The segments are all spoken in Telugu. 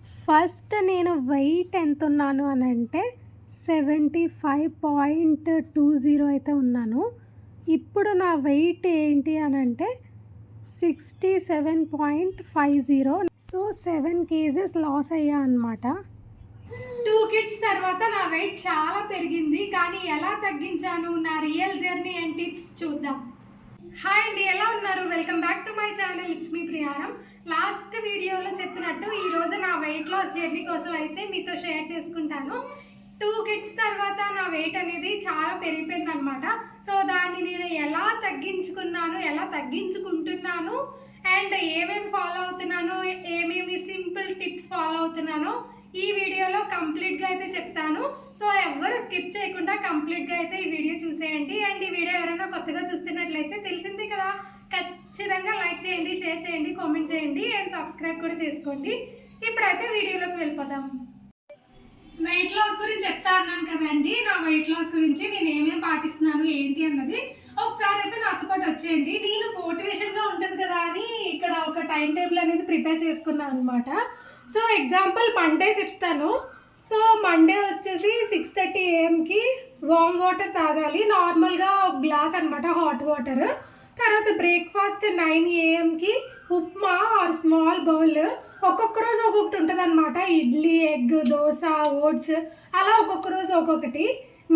ఫస్ట్ నేను వెయిట్ ఎంతున్నాను అనంటే 75.20 అయితే ఉన్నాను. ఇప్పుడు నా వెయిట్ ఏంటి అనంటే 67.50. సో 7 కేజెస్ లాస్ అయ్యా అనమాట. 2 కిడ్స్ తర్వాత నా వెయిట్ చాలా పెరిగింది. కానీ ఎలా తగ్గించాను, నా రియల్ జర్నీ అండ్ టిప్స్ చూద్దాం. హాయ్ అండి, ఎలా ఉన్నారు? Welcome back to my channel. It's me ప్రియారం. లాస్ట్ వీడియోలో చెప్పినట్టు ఈరోజు నా వెయిట్ లాస్ జర్నీ కోసం అయితే మీతో షేర్ చేసుకుంటాను. 2 కిడ్స్ తర్వాత నా వెయిట్ అనేది చాలా పెరిగిపోయింది అనమాట. సో దాన్ని నేను ఎలా తగ్గించుకున్నాను, ఎలా తగ్గించుకుంటున్నాను అండ్ ఏమేమి ఫాలో అవుతున్నాను, ఏమేమి సింపుల్ టిప్స్ ఫాలో అవుతున్నానో ఈ వీడియోలో కంప్లీట్గా అయితే చెప్తాను. సో ఎవరు స్కిప్ చేయకుండా కంప్లీట్గా అయితే ఈ వీడియో చూసేయండి. అండ్ ఈ వీడియో ఎవరైనా కొత్తగా చూస్తున్నట్లయితే తెలిసిందే కదా, ఖచ్చితంగా లైక్ చేయండి, షేర్ చేయండి, కామెంట్ చేయండి అండ్ సబ్స్క్రైబ్ కూడా చేసుకోండి. ఇప్పుడైతే వీడియోలోకి వెళ్ళిపోదాం. వెయిట్ లాస్ గురించి చెప్తా అన్నాను కదండి. నా వెయిట్ లాస్ గురించి నేను ఏమేమి పాటిస్తున్నాను ఏంటి అన్నది ఒకసారి అయితే నాతో పాటు వచ్చేయండి. నేను మోటివేషన్గా ఉంటుంది కదా అని ఇక్కడ ఒక టైం టేబుల్ అనేది ప్రిపేర్ చేసుకున్నాను అనమాట. సో ఎగ్జాంపుల్ మండే చెప్తాను. సో మండే వచ్చేసి 6:30 AM వామ్ వాటర్ తాగాలి, నార్మల్గా ఒక గ్లాస్ అనమాట హాట్ వాటర్. తర్వాత breakfast 9 AM upma or small bowl. ఒక్కొక్క రోజు ఒక్కొక్కటి ఉంటుంది అనమాట. ఇడ్లీ, ఎగ్, దోశ, ఓట్స్ అలా ఒక్కొక్క రోజు ఒక్కొక్కటి.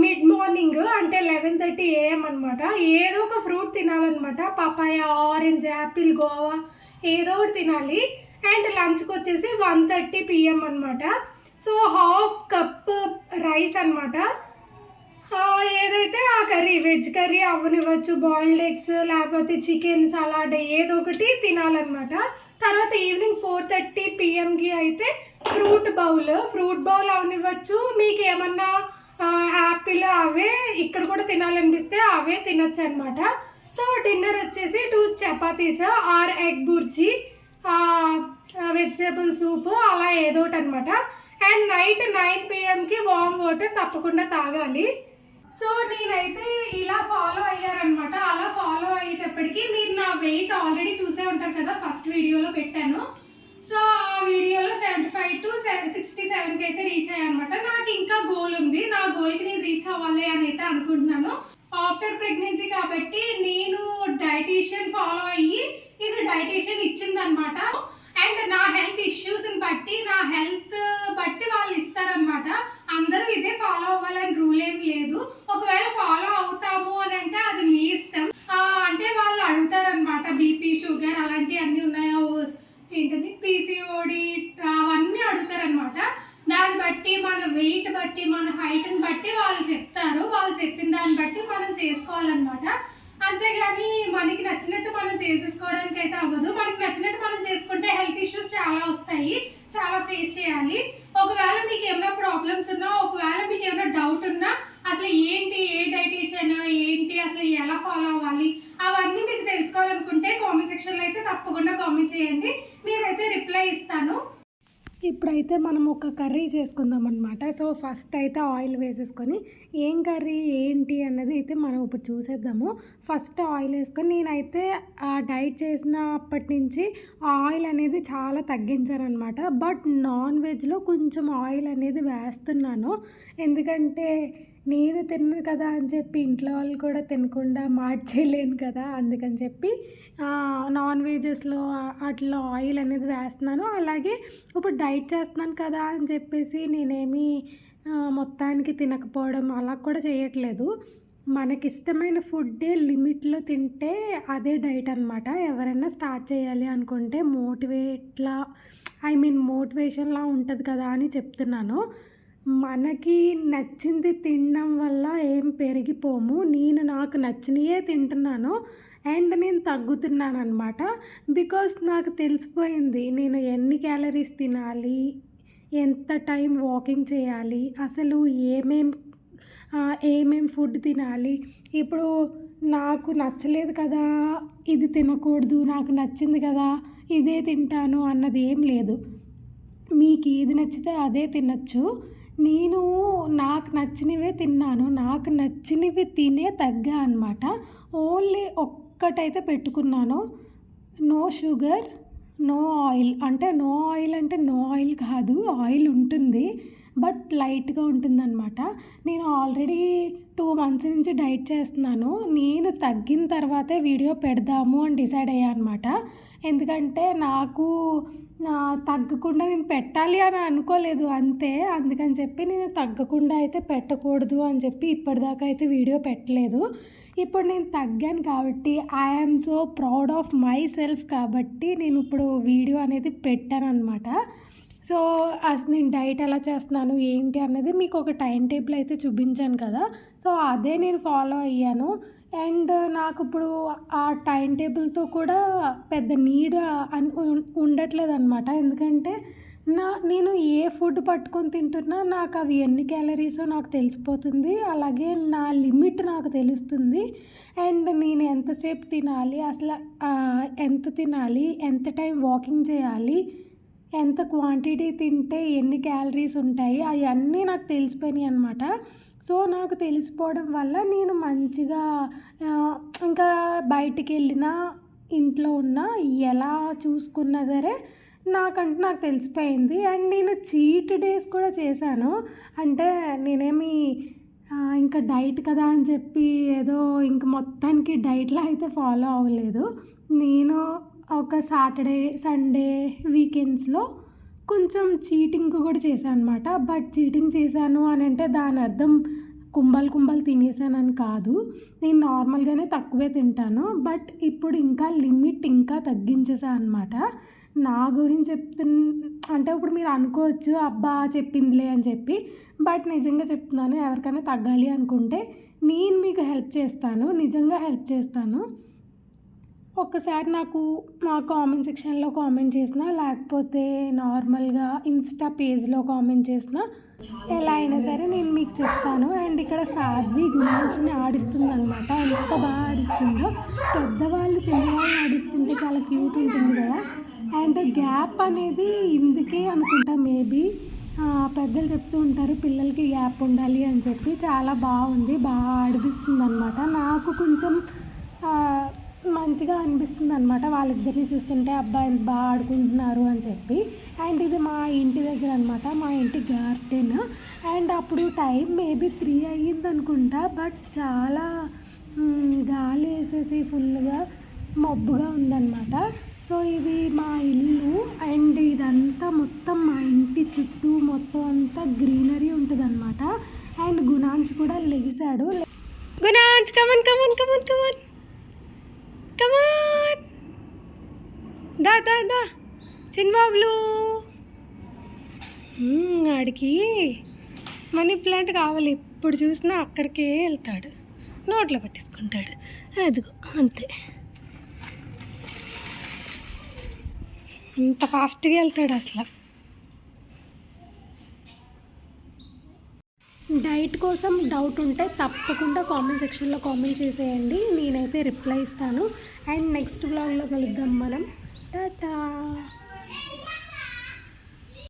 మిడ్ మార్నింగ్ అంటే 11:30 AM అనమాట. ఏదో ఒక ఫ్రూట్ తినాలన్నమాట. పపాయ, ఆరెంజ్, యాపిల్, గోవా ఏదో ఒకటి తినాలి. అండ్ లంచ్కి వచ్చేసి 1:30 PM అనమాట. సో హాఫ్ కప్ రైస్ అనమాట. ఏదైతే ఆ కర్రీ, వెజ్ కర్రీ అవ్వనివ్వచ్చు, బాయిల్డ్ ఎగ్స్ లేకపోతే చికెన్, సలాడ్ ఏదో ఒకటి తినాలన్నమాట. తర్వాత ఈవినింగ్ 4:30 PM అయితే ఫ్రూట్ బౌల్ అవనివ్వచ్చు. మీకు ఏమన్నా యాపిల్ అవే ఇక్కడ కూడా తినాలనిపిస్తే అవే తినచ్చు అనమాట. సో డిన్నర్ వచ్చేసి 2 chapatis or egg bhurji, vegetable soup అలా ఏదో ఒకటి అనమాట. And night 9 PM warm water తప్పకుండా తాగాలి. సో నేనైతే ఇలా ఫాలో అయ్యారనమాట. అలా ఫాలో అయ్యేటప్పటికి మీరు నా వెయిట్ ఆల్రెడీ చూసే ఉంటారు కదా, ఫస్ట్ వీడియోలో పెట్టాను. సో ఆ వీడియోలో 75 to 67 అయితే రీచ్ అయ్యానమాట. నాకు ఇంకా గోల్ ఉంది. నా గోల్కి నేను రీచ్ అవ్వాలి అని అయితే అనుకుంటున్నాను. ఆఫ్టర్ ప్రెగ్నెన్సీ కాబట్టి నేను డైటీషియన్ ఫాలో అయ్యి ఇది డైటీషియన్ ఇచ్చిందనమాట. అండ్ నా హెల్త్ ఇష్యూస్ని బట్టి, నా హెల్త్ బట్టి వాళ్ళు ఇస్తారనమాట. అందరూ ఇదే ఫాలో అవ్వాలని రూల్ ఏం లేదు. ఒకవేళ ఫాలో అవుతాము అని అంటే అది మీ ఇష్టం. అంటే వాళ్ళు అడుగుతారనమాట, బీపీ, షుగర్ అలాంటివి అన్నీ ఉన్నాయో, ఏంటది పీసీఓడి అవన్నీ అడుగుతారనమాట. దాన్ని బట్టి మన వెయిట్ బట్టి, మన హైట్ని బట్టి వాళ్ళు చెప్తారు. వాళ్ళు చెప్పిన దాన్ని బట్టి మనం చేసుకోవాలన్నమాట. అంతేగాని మనకి నచ్చినట్టు మనం చేసేసుకోవడానికి అయితే అవ్వదు. మనకి నచ్చినట్టు మనం చేసుకుంటే హెల్త్ ఇష్యూస్ చాలా వస్తాయి, చాలా ఫేస్ చేయాలి. ఒకవేళ మీకు ఏమైనా ప్రాబ్లమ్స్ ఉన్నా, ఒకవేళ మీకు ఏమైనా డౌట్ ఉన్నా, అసలు ఏంటి, ఏ డైటీషియన్ ఏంటి, అసలు ఎలా ఫాలో అవ్వాలి అవన్నీ మీకు తెలుసుకోవాలనుకుంటే కామెంట్ సెక్షన్లో అయితే తప్పకుండా కామెంట్ చేయండి. నేనైతే రిప్లై ఇస్తాను. ఇప్పుడైతే మనం ఒక కర్రీ చేసుకుందాం అనమాట. సో ఫస్ట్ అయితే ఆయిల్ వేసేసుకొని ఏం కర్రీ ఏంటి అన్నది అయితే మనం ఇప్పుడు చూసేద్దాము. ఫస్ట్ ఆయిల్ వేసుకొని, నేనైతే డైట్ చేసినప్పటి నుంచి ఆయిల్ అనేది చాలా తగ్గించాను అనమాట. బట్ నాన్ వెజ్లో కొంచెం ఆయిల్ అనేది వేస్తున్నాను. ఎందుకంటే నేను తిన్నాను కదా అని చెప్పి ఇంట్లో వాళ్ళు కూడా తినకుండా మార్చేయలేను కదా, అందుకని చెప్పి నాన్ వెజెస్లో అట్లా ఆయిల్ అనేది వేస్తున్నాను. అలాగే ఇప్పుడు డైట్ చేస్తున్నాను కదా అని చెప్పేసి నేనేమి మొత్తానికి తినకపోవడం అలా కూడా చేయట్లేదు. మనకిష్టమైన ఫుడ్డే లిమిట్లో తింటే అదే డైట్ అనమాట. ఎవరైనా స్టార్ట్ చేయాలి అనుకుంటే మోటివేషన్లా ఉంటుంది కదా అని చెప్తున్నాను. మనకి నచ్చింది తినడం వల్ల ఏం పెరిగిపోము. నేను నాకు నచ్చినయే తింటున్నాను అండ్ నేను తగ్గుతున్నాను అనమాట. బికాస్ నాకు తెలిసిపోయింది నేను ఎన్ని క్యాలరీస్ తినాలి, ఎంత టైం వాకింగ్ చేయాలి, అసలు ఏమేం ఫుడ్ తినాలి. ఇప్పుడు నాకు నచ్చలేదు కదా ఇది తినకూడదు, నాకు నచ్చింది కదా ఇదే తింటాను అన్నది ఏం లేదు. మీకు ఏది నచ్చితే అదే తినచ్చు. నేను నాకు నచ్చినవే తిన్నాను, నాకు నచ్చినవి తినే తగ్గా అనమాట. ఓన్లీ ఒక్కటైతే పెట్టుకున్నాను, నో షుగర్, నో ఆయిల్ అంటే నో ఆయిల్ అంటే నో ఆయిల్ కాదు, ఆయిల్ ఉంటుంది బట్ లైట్గా ఉంటుందన్నమాట. నేను ఆల్రెడీ 2 మంత్స్ నుంచి డైట్ చేస్తున్నాను. నేను తగ్గిన తర్వాతే వీడియో పెడదాము అని డిసైడ్ అయ్యా అనమాట. ఎందుకంటే నాకు తగ్గకుండా నేను పెట్టాలి అని అనుకోలేదు అంతే. అందుకని చెప్పి నేను తగ్గకుండా అయితే పెట్టకూడదు అని చెప్పి ఇప్పటిదాకా అయితే వీడియో పెట్టలేదు. ఇప్పుడు నేను తగ్గాను కాబట్టి I am so proud of my self కాబట్టి నేను ఇప్పుడు వీడియో అనేది పెట్టాను అనమాట. సో అసలు నేను డైట్ ఎలా చేస్తున్నాను ఏంటి అన్నది మీకు ఒక టైం టేబుల్ అయితే చూపించాను కదా, సో అదే నేను ఫాలో అయ్యాను. అండ్ నాకు ఇప్పుడు ఆ టైం టేబుల్తో కూడా పెద్ద నీడ్ ఉండట్లేదు అనమాట. ఎందుకంటే నేను ఏ ఫుడ్ పట్టుకొని తింటున్నా నాకు అవి ఎన్ని క్యాలరీసో నాకు తెలిసిపోతుంది, అలాగే నా లిమిట్ నాకు తెలుస్తుంది. అండ్ నేను ఎంతసేపు తినాలి, అసలు ఎంత తినాలి, ఎంత టైం వాకింగ్ చేయాలి, ఎంత క్వాంటిటీ తింటే ఎన్ని క్యాలరీస్ ఉంటాయి, అవన్నీ నాకు తెలిసిపోయినాయి అనమాట. సో నాకు తెలిసిపోవడం వల్ల నేను మంచిగా ఇంకా బయటికి వెళ్ళినా ఇంట్లో ఉన్నా ఎలా చూసుకున్నా సరే నాకు తెలిసిపోయింది. అండ్ నేను చీట్ డేస్ కూడా చేశాను. అంటే నేనేమి ఇంకా డైట్ కదా అని చెప్పి ఏదో ఇంక మొత్తానికి డైట్లో అయితే ఫాలో అవ్వలేదు. నేను ఒక సాటర్డే సండే వీకెండ్స్లో కొంచెం చీటింగ్ కూడా చేశాను అనమాట. బట్ చీటింగ్ చేశాను అని అంటే దాని అర్థం కుంభాలు తినేసానని కాదు. నేను నార్మల్గానే తక్కువే తింటాను. బట్ ఇప్పుడు ఇంకా లిమిట్ ఇంకా తగ్గించేసాను అనమాట. నా గురించి అంటే ఇప్పుడు మీరు అనుకోవచ్చు అబ్బా చెప్పిందిలే అని చెప్పి, బట్ నిజంగా చెప్తున్నాను. ఎవరికైనా తగ్గాలి అనుకుంటే నేను మీకు హెల్ప్ చేస్తాను, నిజంగా హెల్ప్ చేస్తాను. ఒక్కసారి నాకు మా కామెంట్ సెక్షన్లో కామెంట్ చేసినా, లేకపోతే నార్మల్గా ఇన్స్టా పేజ్లో కామెంట్ చేసినా, ఎలా అయినా సరే నేను మీకు చెప్తాను. అండ్ ఇక్కడ సాధ్వి గుణాంశని ఆడిస్తుంది అనమాట. ఎంత బాగా ఆడిస్తుందో, పెద్దవాళ్ళు చిన్నవాళ్ళు ఆడిస్తుంటే చాలా క్యూట్ ఉంటుంది కదా. అండ్ గ్యాప్ అనేది ఇందుకే అనుకుంటా, మేబీ పెద్దలు చెప్తూ ఉంటారు పిల్లలకి గ్యాప్ ఉండాలి అని చెప్పి. చాలా బాగుంది, బాగా ఆడిపిస్తుంది అనమాట. నాకు కొంచెం మంచిగా అనిపిస్తుంది అనమాట వాళ్ళిద్దరిని చూస్తుంటే, అబ్బాయి ఎంత బాగా ఆడుకుంటున్నారు అని చెప్పి. అండ్ ఇది మా ఇంటి దగ్గర అనమాట, మా ఇంటి గార్డెన్. అండ్ అప్పుడు టైం మేబీ 3 అయ్యింది అనుకుంటా, బట్ చాలా గాలి వేసేసి ఫుల్గా మబ్బుగా ఉందన్నమాట. సో ఇది మా ఇల్లు. అండ్ ఇదంతా మొత్తం మా ఇంటి చుట్టూ మొత్తం అంతా గ్రీనరీ ఉంటుంది అనమాట. అండ్ గుణాంశ్ కూడా లెగిసాడు. గుణాంశ్ కమన్ కమన్ కమన్ కమన్ కమాన్, దా దా దా చిన్బాబులు. ఆడికి మనీ ప్లాంట్ కావాలి, ఎప్పుడు చూసినా అక్కడికే వెళ్తాడు, నోట్లో పట్టించుకుంటాడు. అదిగో అంతే, అంత ఫాస్ట్గా వెళ్తాడు అసలు. డైట్ కోసం డౌట్ ఉంటే తప్పకుండా కామెంట్ సెక్షన్లో కామెంట్ చేసేయండి, నేనైతే రిప్లై ఇస్తాను. అండ్ నెక్స్ట్ వ్లాగ్లో కలుద్దాం మనం. టాటా.